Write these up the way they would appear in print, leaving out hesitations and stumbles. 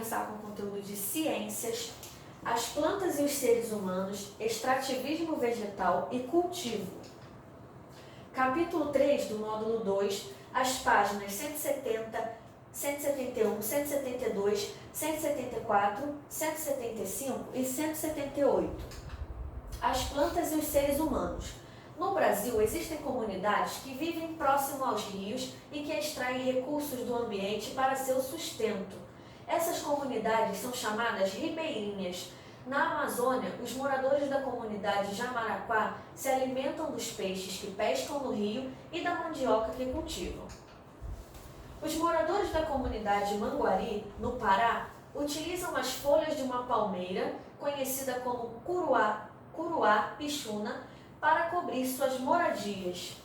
começar com o conteúdo de ciências, as plantas e os seres humanos, extrativismo vegetal e cultivo. Capítulo 3 do módulo 2, as páginas 170, 171, 172, 174, 175 e 178. As plantas e os seres humanos. No Brasil, existem comunidades que vivem próximo aos rios e que extraem recursos do ambiente para seu sustento. Essas comunidades são chamadas ribeirinhas. Na Amazônia, os moradores da comunidade Jamaraquá se alimentam dos peixes que pescam no rio e da mandioca que cultivam. Os moradores da comunidade Manguari, no Pará, utilizam as folhas de uma palmeira, conhecida como curuá pichuna, para cobrir suas moradias.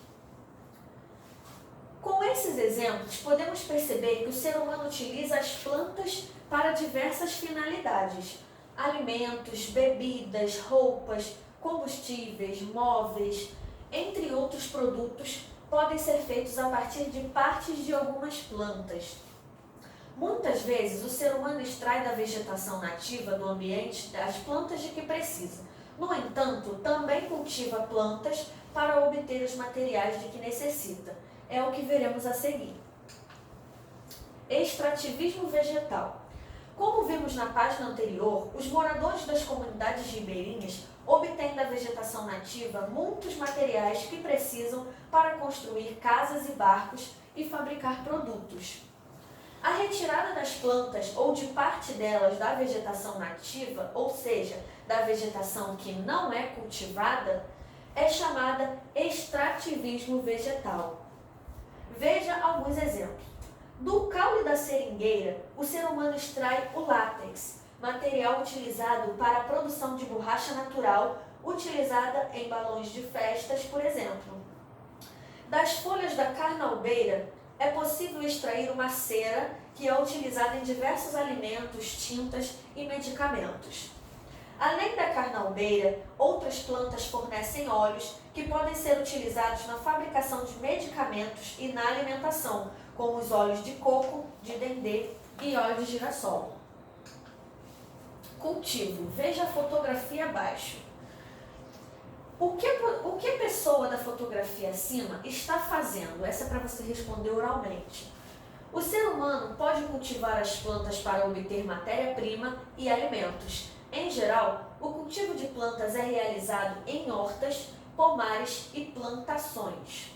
Com esses exemplos, podemos perceber que o ser humano utiliza as plantas para diversas finalidades: alimentos, bebidas, roupas, combustíveis, móveis, entre outros produtos, podem ser feitos a partir de partes de algumas plantas. Muitas vezes, o ser humano extrai da vegetação nativa do ambiente as plantas de que precisa. No entanto, também cultiva plantas para obter os materiais de que necessita. É o que veremos a seguir. Extrativismo vegetal. Como vimos na página anterior, os moradores das comunidades ribeirinhas obtêm da vegetação nativa muitos materiais que precisam para construir casas e barcos e fabricar produtos. A retirada das plantas ou de parte delas da vegetação nativa, ou seja, da vegetação que não é cultivada, é chamada extrativismo vegetal. Veja alguns exemplos. Do caule da seringueira, o ser humano extrai o látex, material utilizado para a produção de borracha natural, utilizada em balões de festas, por exemplo. Das folhas da carnaubeira, é possível extrair uma cera que é utilizada em diversos alimentos, tintas e medicamentos. Além da carnaubeira, outras plantas fornecem óleos que podem ser utilizados na fabricação de medicamentos e na alimentação, como os óleos de coco, de dendê e óleo de girassol. Cultivo. Veja a fotografia abaixo. O que a pessoa da fotografia acima está fazendo? Essa é para você responder oralmente. O ser humano pode cultivar as plantas para obter matéria-prima e alimentos. Em geral, o cultivo de plantas é realizado em hortas, pomares e plantações.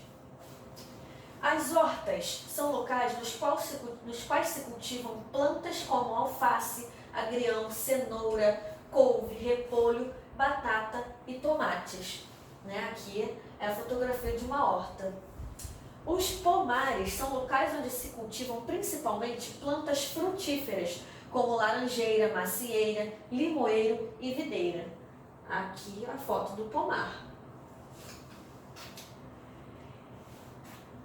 As hortas são locais nos quais se cultivam plantas como alface, agrião, cenoura, couve, repolho, batata e tomates. Aqui é a fotografia de uma horta. Os pomares são locais onde se cultivam principalmente plantas frutíferas, como laranjeira, macieira, limoeiro e videira. Aqui a foto do pomar.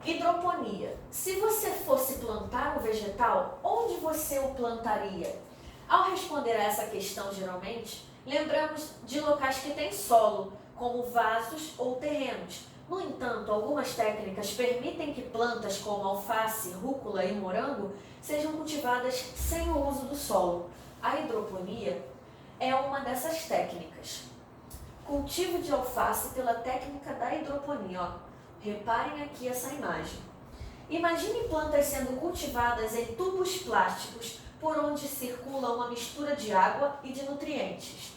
Hidroponia. Se você fosse plantar um vegetal, onde você o plantaria? Ao responder a essa questão, geralmente, lembramos de locais que têm solo, como vasos ou terrenos. No entanto, algumas técnicas permitem que plantas como alface, rúcula e morango sejam cultivadas sem o uso do solo. A hidroponia é uma dessas técnicas. Cultivo de alface pela técnica da hidroponia. Reparem aqui essa imagem. Imagine plantas sendo cultivadas em tubos plásticos por onde circula uma mistura de água e de nutrientes.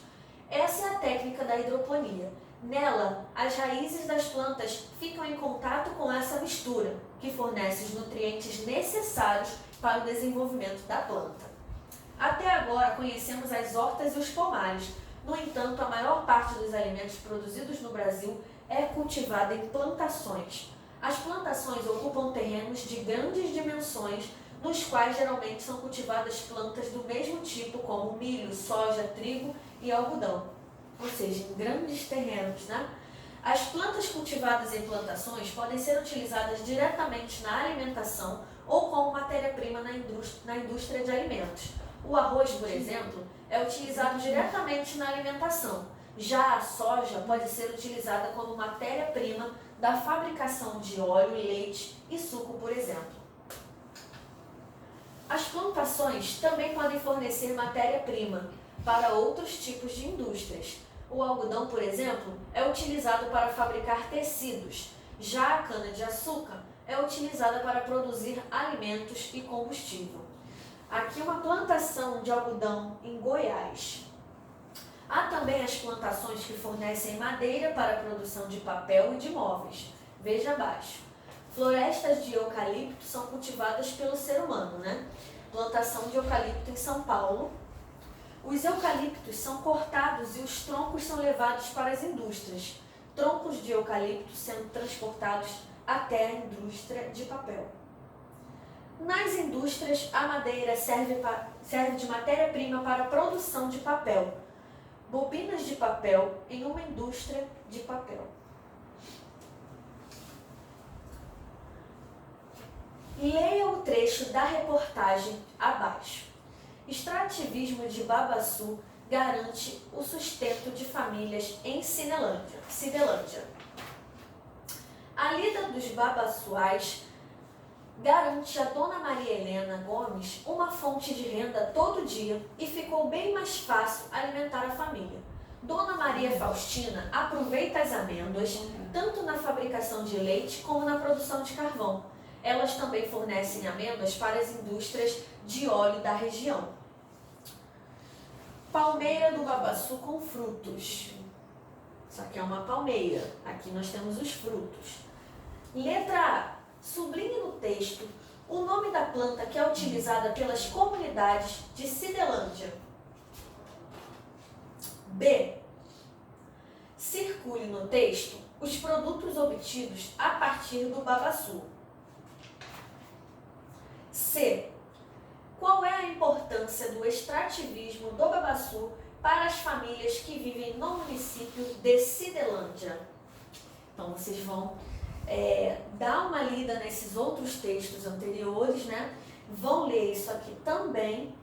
Essa é a técnica da hidroponia. Nela, as raízes das plantas ficam em contato com essa mistura, que fornece os nutrientes necessários para o desenvolvimento da planta. Até agora conhecemos as hortas e os pomares. No entanto, a maior parte dos alimentos produzidos no Brasil é cultivada em plantações. As plantações ocupam terrenos de grandes dimensões, nos quais geralmente são cultivadas plantas do mesmo tipo, como milho, soja, trigo e algodão. Ou seja, em grandes terrenos, As plantas cultivadas em plantações podem ser utilizadas diretamente na alimentação ou como matéria-prima na indústria de alimentos. O arroz, por exemplo, é utilizado diretamente na alimentação. Já a soja pode ser utilizada como matéria-prima da fabricação de óleo, leite e suco, por exemplo. As plantações também podem fornecer matéria-prima para outros tipos de indústrias. O algodão, por exemplo, é utilizado para fabricar tecidos, já a cana-de-açúcar é utilizada para produzir alimentos e combustível. Aqui uma plantação de algodão em Goiás. Há também as plantações que fornecem madeira para a produção de papel e de móveis. Veja abaixo. Florestas de eucalipto são cultivadas pelo ser humano, né? Plantação de eucalipto em São Paulo. Os eucaliptos são cortados e os troncos são levados para as indústrias. Troncos de eucalipto sendo transportados até a indústria de papel. Nas indústrias, a madeira serve de matéria-prima para a produção de papel. Bobinas de papel em uma indústria de papel. Leia o trecho da reportagem abaixo. Extrativismo de babaçu garante o sustento de famílias em Cidelândia. A lida dos babaçuais garante a Dona Maria Helena Gomes uma fonte de renda todo dia e ficou bem mais fácil alimentar a família. Dona Maria Faustina aproveita as amêndoas tanto na fabricação de leite como na produção de carvão. Elas também fornecem amêndoas para as indústrias de óleo da região. Palmeira do babaçu com frutos. Isso aqui é uma palmeira. Aqui nós temos os frutos. Letra A. Sublinhe no texto o nome da planta que é utilizada pelas comunidades de Cidelândia. B. Circule no texto os produtos obtidos a partir do babaçu. C. Qual é a importância do extrativismo do babaçu para as famílias que vivem no município de Cidelândia? Então, vocês vão dar uma lida nesses outros textos anteriores, né? Vão ler isso aqui também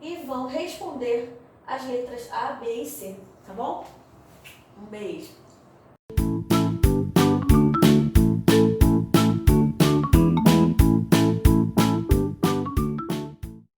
e vão responder as letras A, B e C, tá bom? Um beijo!